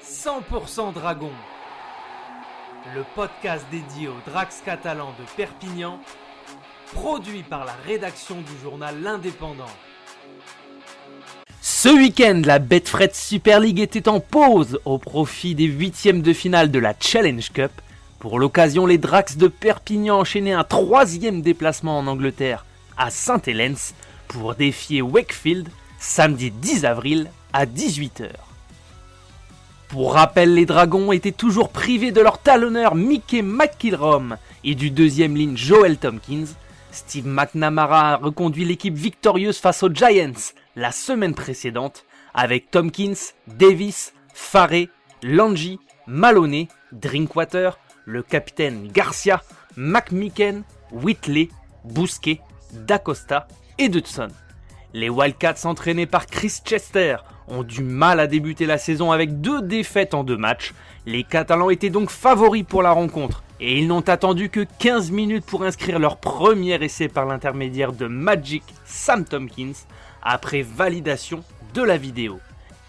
100% Dragon, le podcast dédié aux Drax catalans de Perpignan, produit par la rédaction du journal L'Indépendant. Ce week-end, la Betfred Super League était en pause au profit des huitièmes de finale de la Challenge Cup. Pour l'occasion, les Drax de Perpignan enchaînaient un troisième déplacement en Angleterre, à Saint-Helens, pour défier Wakefield, samedi 10 avril à 18h. Pour rappel, les Dragons étaient toujours privés de leur talonneur Mickey McIlroy et du deuxième ligne Joel Tomkins. Steve McNamara a reconduit l'équipe victorieuse face aux Giants la semaine précédente avec Tomkins, Davis, Farré, Langy, Maloney, Drinkwater, le capitaine Garcia, McMicken, Whitley, Bousquet, Dacosta et Dodson. Les Wildcats entraînés par Chris Chester ont du mal à débuter la saison avec 2 défaites en 2 matchs. Les Catalans étaient donc favoris pour la rencontre et ils n'ont attendu que 15 minutes pour inscrire leur premier essai par l'intermédiaire de Magic Sam Tomkins après validation de la vidéo.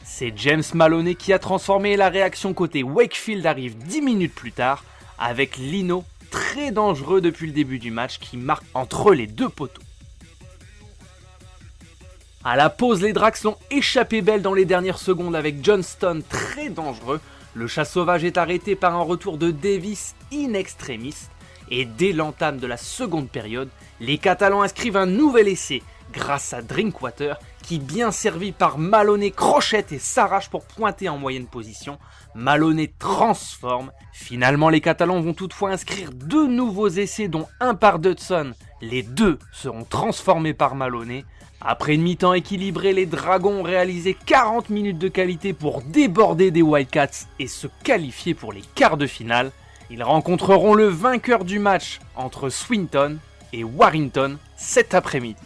C'est James Maloney qui a transformé la réaction côté Wakefield arrive 10 minutes plus tard avec Lino très dangereux depuis le début du match qui marque entre les 2 poteaux. À la pause, les Drax l'ont échappé belle dans les dernières secondes avec Johnston très dangereux. Le chat sauvage est arrêté par un retour de Davis in extremis. Et dès l'entame de la seconde période, les Catalans inscrivent un nouvel essai grâce à Drinkwater qui, bien servi par Maloney, crochette et s'arrache pour pointer en moyenne position. Maloney transforme. Finalement, les Catalans vont toutefois inscrire 2 nouveaux essais dont un par Dodson. Les 2 seront transformés par Maloney. Après une mi-temps équilibrée, les Dragons ont réalisé 40 minutes de qualité pour déborder des Wildcats et se qualifier pour les quarts de finale. Ils rencontreront le vainqueur du match entre Swinton et Warrington cet après-midi.